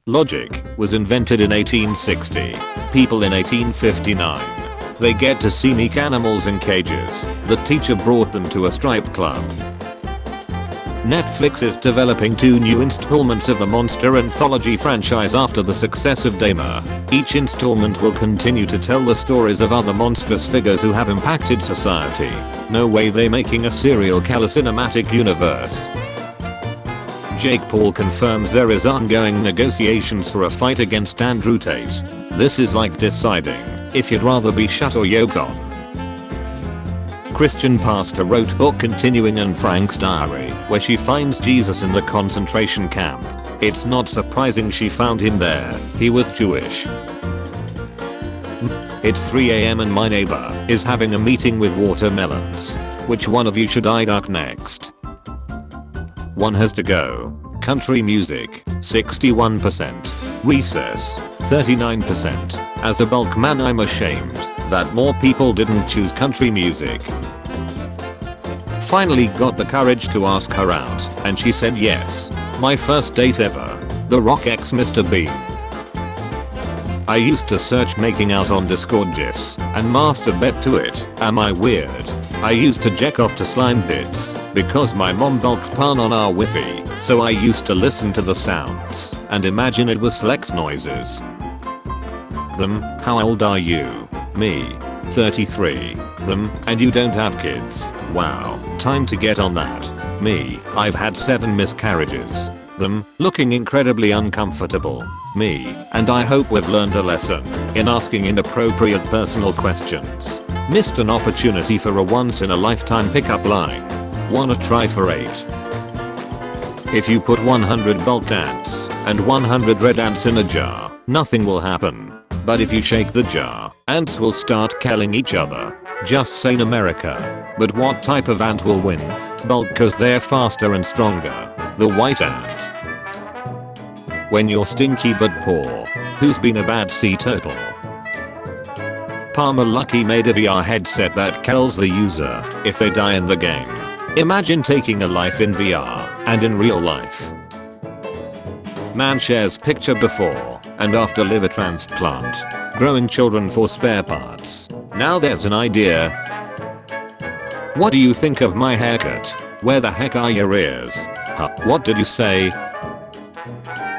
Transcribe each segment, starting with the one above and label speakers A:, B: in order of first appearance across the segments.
A: Logic was invented in 1860. People in 1859. They get to see meek animals in cages. The teacher brought them to a strip club. Netflix is developing 2 new installments of the Monster Anthology franchise after the success of Damer. Each installment will continue to tell the stories of other monstrous figures who have impacted society. No way they making a serial killer cinematic universe. Jake Paul confirms there is ongoing negotiations for a fight against Andrew Tate. This is like deciding if you'd rather be shut or yoked on. Christian pastor wrote book continuing Anne Frank's diary, where she finds Jesus in the concentration camp. It's not surprising she found him there. He was Jewish. It's 3 AM and my neighbor is having a meeting with watermelons. Which one of you should I duck next? One has to go. Country music, 61%. Recess, 39%. As a bulk man, I'm ashamed that more people didn't choose country music. Finally got the courage to ask her out, and she said yes. My first date ever. The Rock X Mr. Bean. I used to search making out on Discord gifs and masturbate to it. Am I weird? I used to jack off to slime vids because my mom bulk pan on our Wi-Fi, so I used to listen to the sounds and imagine it was Slex noises. Them, how old are you? Me, 33. Them, and you don't have kids. Wow, time to get on that. Me, I've had 7 miscarriages. Them, looking incredibly uncomfortable. Me, and I hope we've learned a lesson in asking inappropriate personal questions. Missed an opportunity for a once in a lifetime pickup line. Wanna try for 8? If you put 100 bulk ants and 100 red ants in a jar, nothing will happen. But if you shake the jar, ants will start killing each other. Just saying America. But what type of ant will win? Bulk, cause they're faster and stronger. The white ant. When you're stinky but poor, who's been a bad sea turtle? Palmer Luckey made a VR headset that kills the user if they die in the game. Imagine taking a life in VR and in real life. Man shares picture before and after liver transplant. Growing children for spare parts. Now there's an idea. What do you think of my haircut? Where the heck are your ears? Huh, what did you say?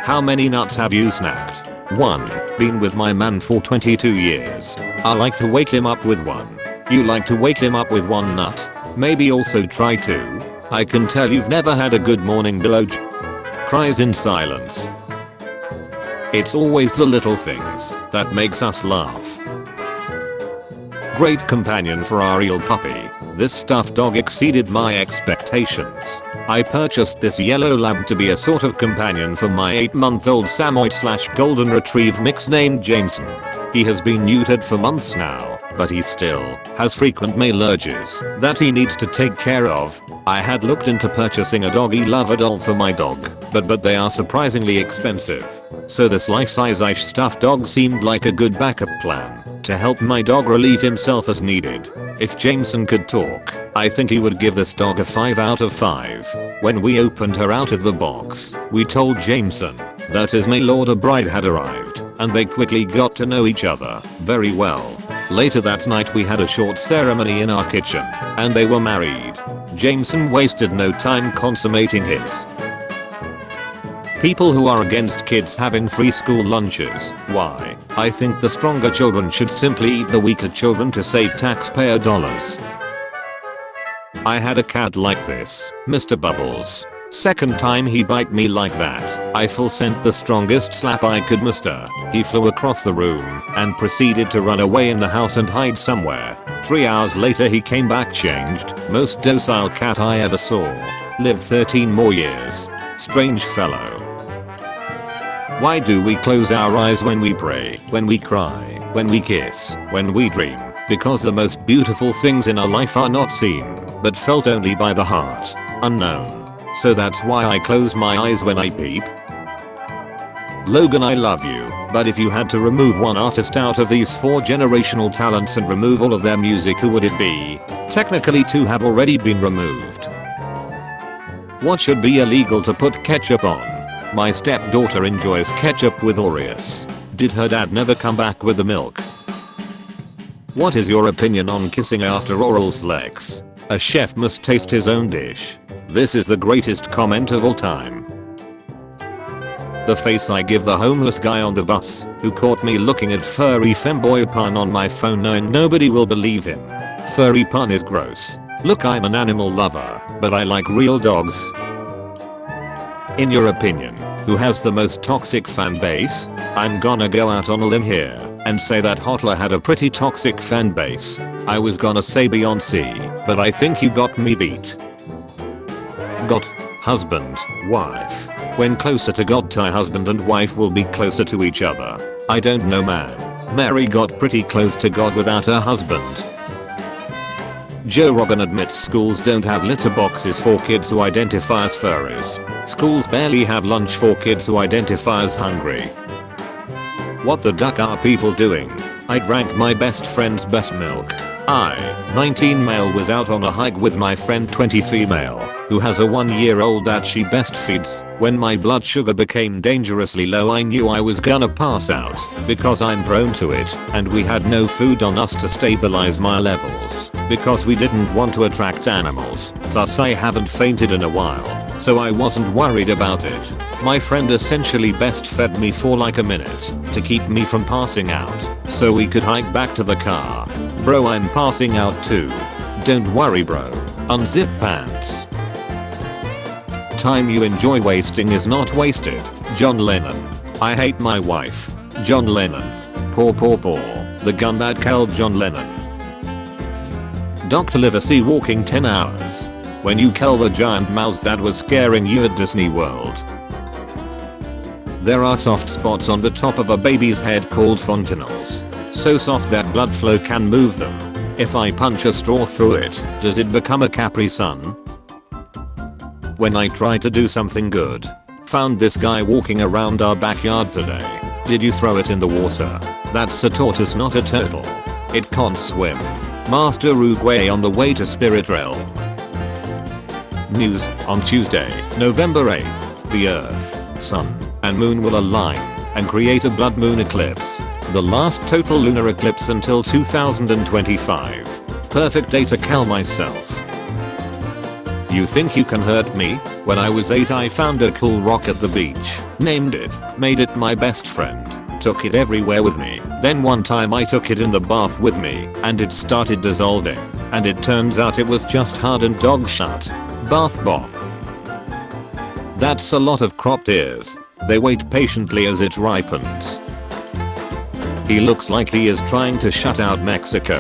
A: How many nuts have you snapped? 1. Been with my man for 22 years. I like to wake him up with 1. You like to wake him up with 1 nut? Maybe also try 2. I can tell you've never had a good morning below. Cries in silence. It's always the little things that makes us laugh. Great companion for our eel puppy. This stuffed dog exceeded my expectations. I purchased this yellow lab to be a sort of companion for my 8-month-old Samoyed/Golden Retrieve mix named Jameson. He has been neutered for months now, but he still has frequent male urges that he needs to take care of. I had looked into purchasing a doggy lover doll for my dog, but they are surprisingly expensive. So this life-size-ish stuffed dog seemed like a good backup plan to help my dog relieve himself as needed. If Jameson could talk, I think he would give this dog a 5 out of 5. When we opened her out of the box, we told Jameson that his mail order bride had arrived, and they quickly got to know each other very well. Later that night we had a short ceremony in our kitchen, and they were married. Jameson wasted no time consummating his. People who are against kids having free school lunches, why? I think the stronger children should simply eat the weaker children to save taxpayer dollars. I had a cat like this, Mr. Bubbles. Second time he bite me like that, I full sent the strongest slap I could muster. He flew across the room and proceeded to run away in the house and hide somewhere. 3 hours later he came back changed, most docile cat I ever saw. Lived 13 more years. Strange fellow. Why do we close our eyes when we pray, when we cry, when we kiss, when we dream? Because the most beautiful things in our life are not seen, but felt only by the heart. Unknown. So that's why I close my eyes when I peep. Logan, I love you, but if you had to remove one artist out of these 4 generational talents and remove all of their music, who would it be? Technically 2 have already been removed. What should be illegal to put ketchup on? My stepdaughter enjoys ketchup with Oreos. Did her dad never come back with the milk? What is your opinion on kissing after oral sex? A chef must taste his own dish. This is the greatest comment of all time. The face I give the homeless guy on the bus who caught me looking at furry femboy pun on my phone knowing nobody will believe him. Furry pun is gross. Look, I'm an animal lover, but I like real dogs. In your opinion, who has the most toxic fan base? I'm gonna go out on a limb here and say that Hotler had a pretty toxic fan base. I was gonna say Beyonce, but I think you got me beat. God, husband, wife. When closer to God, tie husband and wife will be closer to each other. I don't know, man. Mary got pretty close to God without her husband. Joe Rogan admits schools don't have litter boxes for kids who identify as furries. Schools barely have lunch for kids who identify as hungry. What the duck are people doing? I drank my best friend's best milk. I, 19 male, was out on a hike with my friend 20 female, who has a 1-year-old that she best feeds. When my blood sugar became dangerously low, I knew I was gonna pass out, because I'm prone to it, and we had no food on us to stabilize my levels, because we didn't want to attract animals. Plus I haven't fainted in a while, so I wasn't worried about it. My friend essentially best fed me for like a minute, to keep me from passing out, so we could hike back to the car. Bro, I'm passing out too. Don't worry bro. Unzip pants. Time you enjoy wasting is not wasted. John Lennon. I hate my wife. John Lennon. Poor. The gun that killed John Lennon. Dr. Livesey walking 10 hours. When you kill the giant mouse that was scaring you at Disney World. There are soft spots on the top of a baby's head called fontanelles. So soft that blood flow can move them. If I punch a straw through it, does it become a Capri Sun? When I try to do something good. Found this guy walking around our backyard today. Did you throw it in the water? That's a tortoise, not a turtle. It can't swim. Master Uruguay on the way to Spirit Realm. News, on Tuesday, November 8th, the Earth, Sun, and Moon will align and create a blood moon eclipse. The last total lunar eclipse until 2025. Perfect day to kill myself. You think you can hurt me? When I was 8 I found a cool rock at the beach, named it, made it my best friend, took it everywhere with me. Then one time I took it in the bath with me, and it started dissolving, and it turns out it was just hardened dog shit. Bath bomb. That's a lot of cropped ears. They wait patiently as it ripens. He looks like he is trying to shut out Mexico.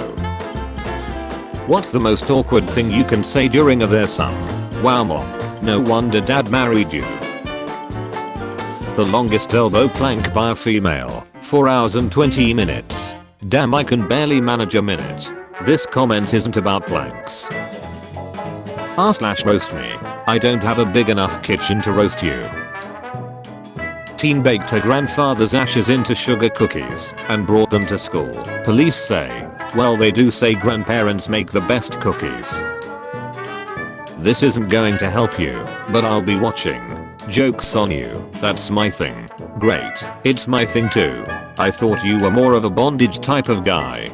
A: What's the most awkward thing you can say during a "there's some"? Wow mom, no wonder dad married you. The longest elbow plank by a female, 4 hours and 20 minutes. Damn, I can barely manage a minute. This comment isn't about planks. R/roast me. I don't have a big enough kitchen to roast you. Teen baked her grandfather's ashes into sugar cookies and brought them to school. Police say, well, they do say grandparents make the best cookies. This isn't going to help you, but I'll be watching. Joke's on you, that's my thing. Great, it's my thing too. I thought you were more of a bondage type of guy.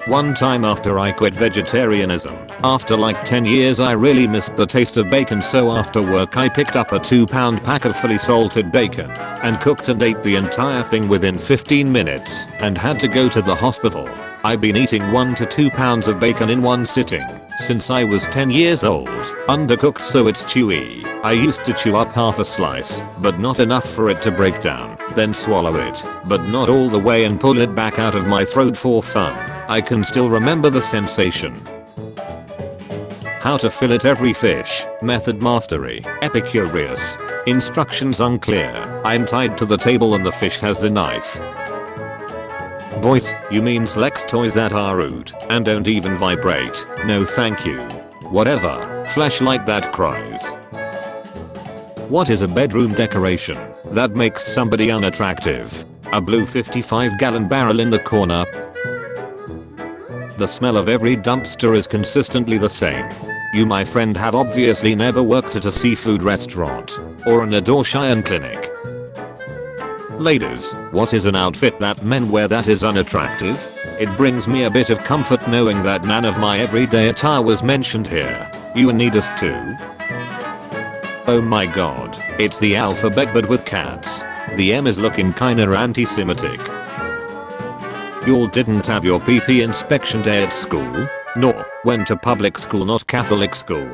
A: One time after I quit vegetarianism, after like 10 years I really missed the taste of bacon, so after work I picked up a 2-pound pack of fully salted bacon and cooked and ate the entire thing within 15 minutes and had to go to the hospital. I've been eating 1 to 2 pounds of bacon in one sitting since I was 10 years old, undercooked so it's chewy. I used to chew up half a slice, but not enough for it to break down, then swallow it, but not all the way and pull it back out of my throat for fun. I can still remember the sensation. How to fillet every fish, method mastery, Epicurious. Instructions unclear. I'm tied to the table and the fish has the knife. Boys, you mean sex toys that are rude and don't even vibrate? No thank you. Whatever, flashlight that cries. What is a bedroom decoration that makes somebody unattractive? A blue 55-gallon barrel in the corner. The smell of every dumpster is consistently the same. You my friend have obviously never worked at a seafood restaurant or an abortion clinic. Ladies, what is an outfit that men wear that is unattractive? It brings me a bit of comfort knowing that none of my everyday attire was mentioned here. You need us too? Oh my god, it's the alphabet but with cats. The M is looking kinda anti-Semitic. Y'all didn't have your PP inspection day at school? Nor went to public school, not Catholic school.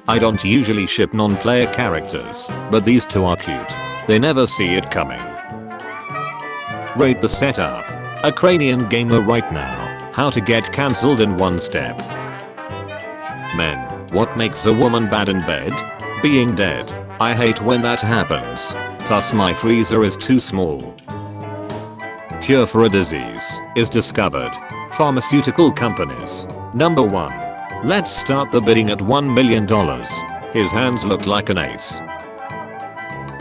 A: I don't usually ship non-player characters, but these two are cute. They never see it coming. Rate the setup. Ukrainian gamer right now. How to get cancelled in one step. Men, what makes a woman bad in bed? Being dead. I hate when that happens. Plus my freezer is too small. Cure for a disease is discovered. Pharmaceutical companies. Number 1. Let's start the bidding at $1 million. His hands look like an ace.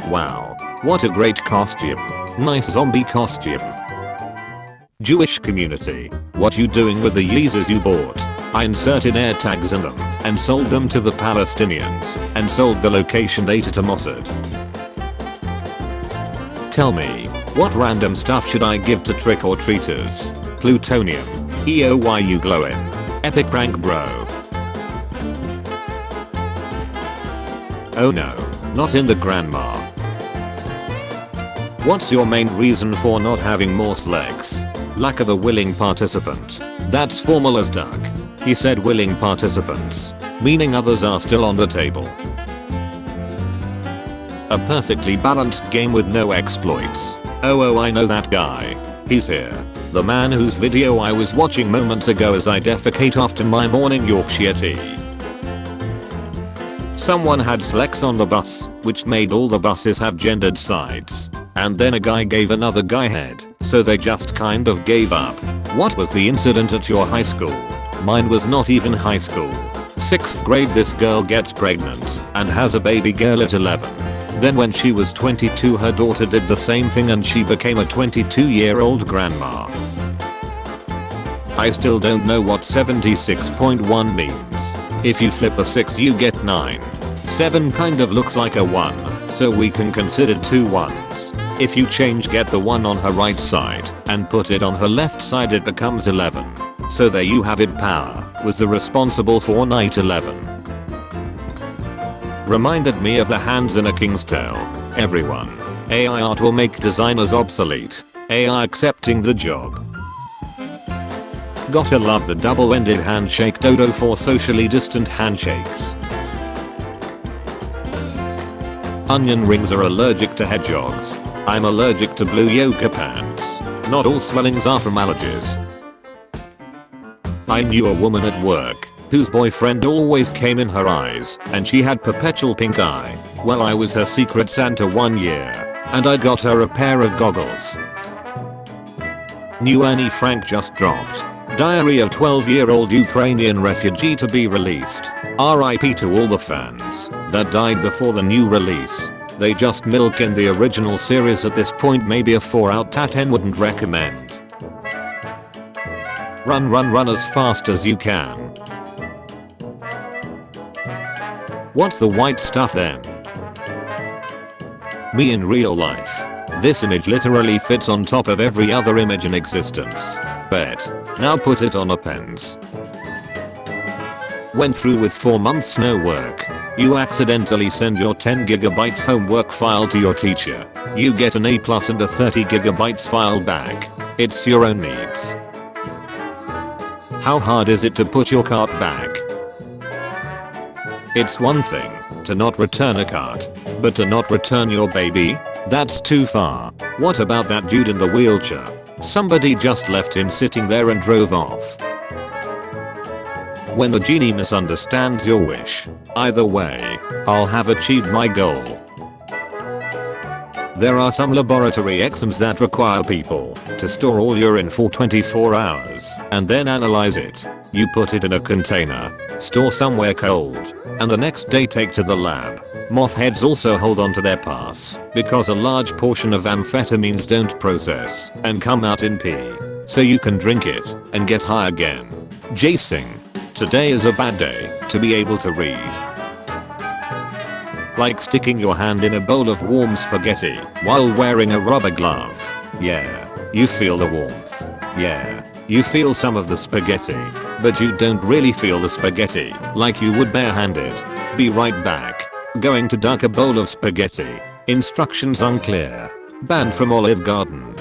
A: Wow. What a great costume. Nice zombie costume. Jewish community. What you doing with the Yeezys you bought? I inserted air tags in them and sold them to the Palestinians and sold the location data to Mossad. Tell me, what random stuff should I give to trick-or-treaters? Plutonium. EO why you glowing? Epic prank bro. Oh no, not in the grandma. What's your main reason for not having more legs? Lack of a willing participant. That's formal as duck. He said willing participants, meaning others are still on the table. A perfectly balanced game with no exploits. Oh I know that guy. He's here. The man whose video I was watching moments ago as I defecate after my morning Yorkshire tea. Someone had slacks on the bus, which made all the buses have gendered sides. And then a guy gave another guy head, so they just kind of gave up. What was the incident at your high school? Mine was not even high school. 6th grade this girl gets pregnant and has a baby girl at 11. Then when she was 22 her daughter did the same thing and she became a 22-year-old grandma. I still don't know what 76.1 means. If you flip a 6 you get 9. 7 kind of looks like a 1, so we can consider 2 ones. If you change get the 1 on her right side and put it on her left side it becomes 11. So there you have it, power was the responsible for night 11. Reminded me of the hands in A King's Tale. Everyone. AI art will make designers obsolete. AI accepting the job. Gotta love the double-ended handshake dodo for socially distant handshakes. Onion rings are allergic to hedgehogs. I'm allergic to blue yoga pants. Not all swellings are from allergies. I knew a woman at work whose boyfriend always came in her eyes and she had perpetual pink eye. Well, I was her secret Santa 1 year and I got her a pair of goggles. New Annie Frank just dropped. Diary of 12-year-old Ukrainian refugee to be released. RIP to all the fans that died before the new release. They just milk in the original series at this point. Maybe a 4 out of 10 wouldn't recommend. Run as fast as you can. What's the white stuff then? Me in real life. This image literally fits on top of every other image in existence. Bet. Now put it on a pens. Went through with 4 months no work. You accidentally send your 10 GB homework file to your teacher. You get an A+ and a 30 GB file back. It's your own needs. How hard is it to put your cart back? It's one thing to not return a cart, but to not return your baby? That's too far. What about that dude in the wheelchair? Somebody just left him sitting there and drove off. When the genie misunderstands your wish. Either way, I'll have achieved my goal. There are some laboratory exams that require people to store all urine for 24 hours and then analyze it. You put it in a container, store somewhere cold, and the next day take to the lab. Moth heads also hold on to their pass because a large portion of amphetamines don't process and come out in pee. So you can drink it and get high again. Jasing. Today is a bad day to be able to read. Like sticking your hand in a bowl of warm spaghetti while wearing a rubber glove. Yeah, you feel the warmth. Yeah, you feel some of the spaghetti, but you don't really feel the spaghetti like you would barehanded. Be right back. Going to dunk a bowl of spaghetti. Instructions unclear. Banned from Olive Garden.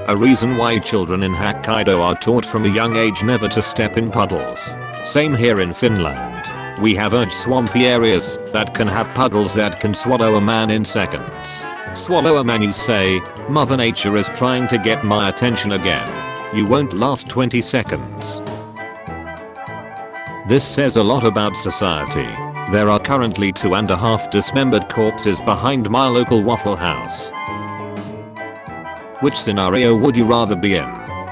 A: A reason why children in Hokkaido are taught from a young age never to step in puddles. Same here in Finland. We have urge swampy areas that can have puddles that can swallow a man in seconds. Swallow a man, you say? Mother Nature is trying to get my attention again. You won't last 20 seconds. This says a lot about society. There are currently 2.5 dismembered corpses behind my local Waffle House. Which scenario would you rather be in?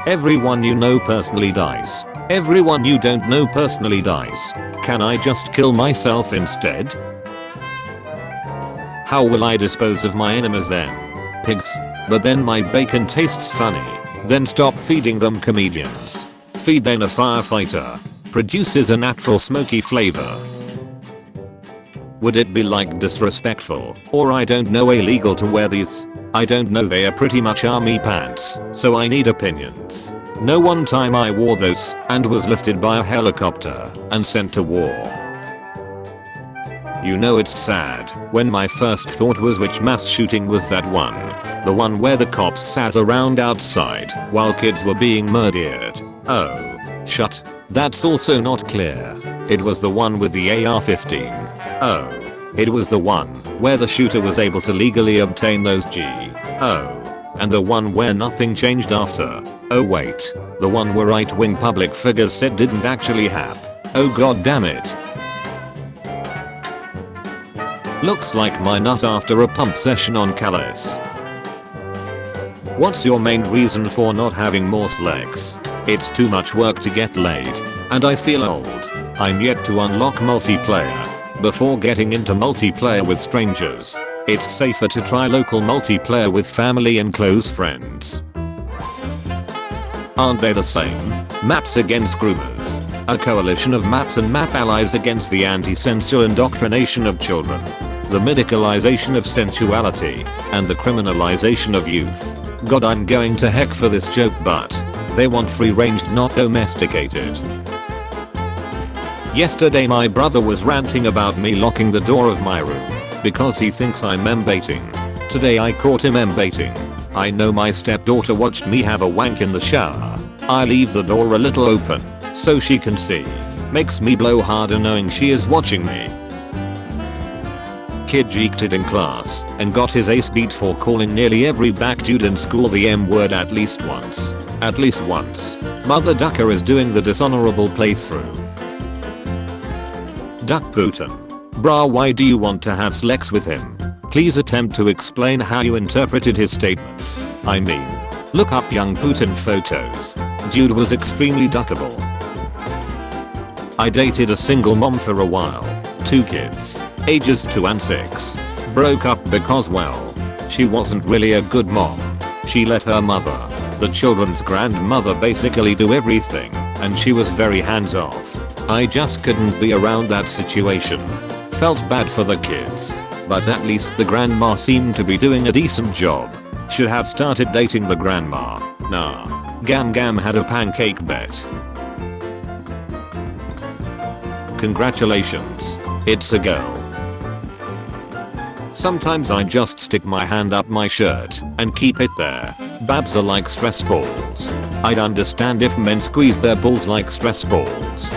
A: Everyone you know personally dies. Everyone you don't know personally dies. Can I just kill myself instead? How will I dispose of my enemies then? Pigs. But then my bacon tastes funny. Then stop feeding them, comedians. Feed them a firefighter. Produces a natural smoky flavor. Would it be like disrespectful, or I don't know, illegal to wear these? I don't know, they are pretty much army pants, so I need opinions. No, one time I wore those and was lifted by a helicopter and sent to war. You know, it's sad when my first thought was, which mass shooting was that one? The one where the cops sat around outside while kids were being murdered. Oh, shut. That's also not clear. It was the one with the AR-15. Oh. It was the one where the shooter was able to legally obtain those and the one where nothing changed after. Oh wait, the one where right-wing public figures said didn't actually happen. Oh god damn it. Looks like my nut after a pump session on Callus. What's your main reason for not having more sex? It's too much work to get laid, and I feel old. I'm yet to unlock multiplayer. Before getting into multiplayer with strangers, it's safer to try local multiplayer with family and close friends. Aren't they the same? Maps against groomers. A coalition of maps and map allies against the anti-sensual indoctrination of children, the medicalization of sensuality, and the criminalization of youth. God, I'm going to heck for this joke, but they want free-range, not domesticated. Yesterday my brother was ranting about me locking the door of my room because he thinks I'm embaiting. Today I caught him embaiting. I know my stepdaughter watched me have a wank in the shower. I leave the door a little open so she can see. Makes me blow harder knowing she is watching me. Kid geeked it in class and got his ace beat for calling nearly every black dude in school the M word at least once. At least once. Mother Ducker is doing the dishonorable playthrough. Duck Putin. Brah, why do you want to have sex with him? Please attempt to explain how you interpreted his statement. I mean, look up young Putin photos. Dude was extremely duckable. I dated a single mom for a while. 2 kids, ages 2 and 6. Broke up because, well, she wasn't really a good mom. She let her mother, the children's grandmother, basically do everything, and she was very hands-off. I just couldn't be around that situation. Felt bad for the kids, but at least the grandma seemed to be doing a decent job. Should have started dating the grandma. Nah. Gam Gam had a pancake bet. Congratulations. It's a girl. Sometimes I just stick my hand up my shirt and keep it there. Babs are like stress balls. I'd understand if men squeeze their balls like stress balls.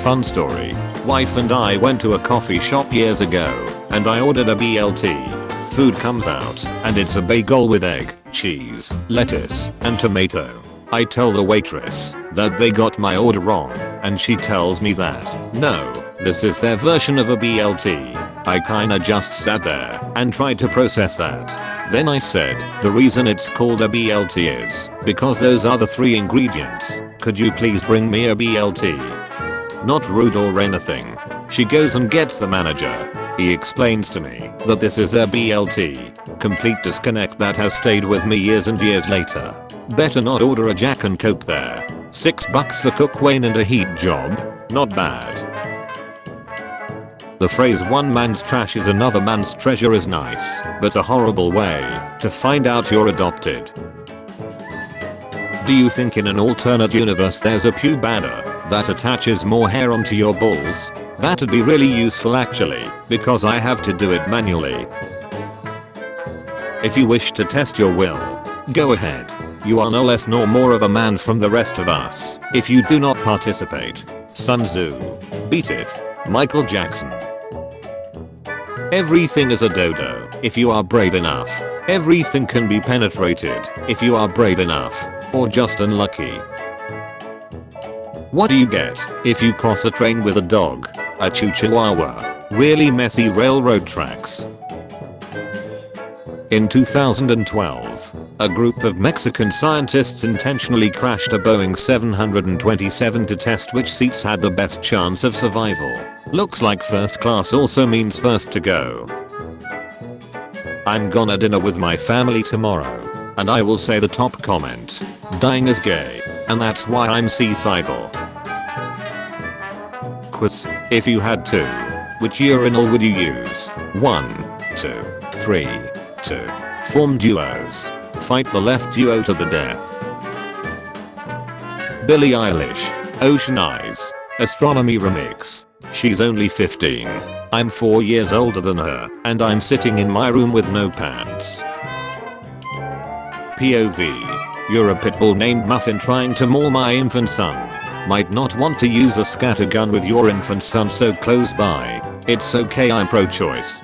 A: Fun story. Wife and I went to a coffee shop years ago and I ordered a BLT. Food comes out and it's a bagel with egg, cheese, lettuce, and tomato. I tell the waitress that they got my order wrong and she tells me that, no, this is their version of a BLT. I kinda just sat there and tried to process that. Then I said, the reason it's called a BLT is because those are the 3 ingredients. Could you please bring me a BLT? Not rude or anything. She goes and gets the manager. He explains to me that this is a BLT. Complete disconnect that has stayed with me years and years later. Better not order a Jack and Coke there. $6 for cook Wayne and a heat job. Not bad. The phrase one man's trash is another man's treasure is nice, but a horrible way to find out you're adopted. Do you think in an alternate universe there's a pube adder that attaches more hair onto your balls? That'd be really useful actually, because I have to do it manually. If you wish to test your will, go ahead. You are no less nor more of a man from the rest of us. If you do not participate, Sun Tzu. Beat it. Michael Jackson. Everything is a dodo if you are brave enough. Everything can be penetrated if you are brave enough, or just unlucky. What do you get if you cross a train with a dog? A chihuahua. Really messy railroad tracks. In 2012, a group of Mexican scientists intentionally crashed a Boeing 727 to test which seats had the best chance of survival. Looks like first class also means first to go. I'm gonna dinner with my family tomorrow, and I will say the top comment. Dying is gay, and that's why I'm Cynical. Quiz. If you had to, which urinal would you use? 1, 2, 3. 2. Form duos. Fight the left duo to the death. Billie Eilish. Ocean Eyes. Astronomy remix. She's only 15. I'm 4 years older than her, and I'm sitting in my room with no pants. POV. You're a pitbull named Muffin trying to maul my infant son. Might not want to use a scattergun with your infant son so close by. It's okay, I'm pro-choice.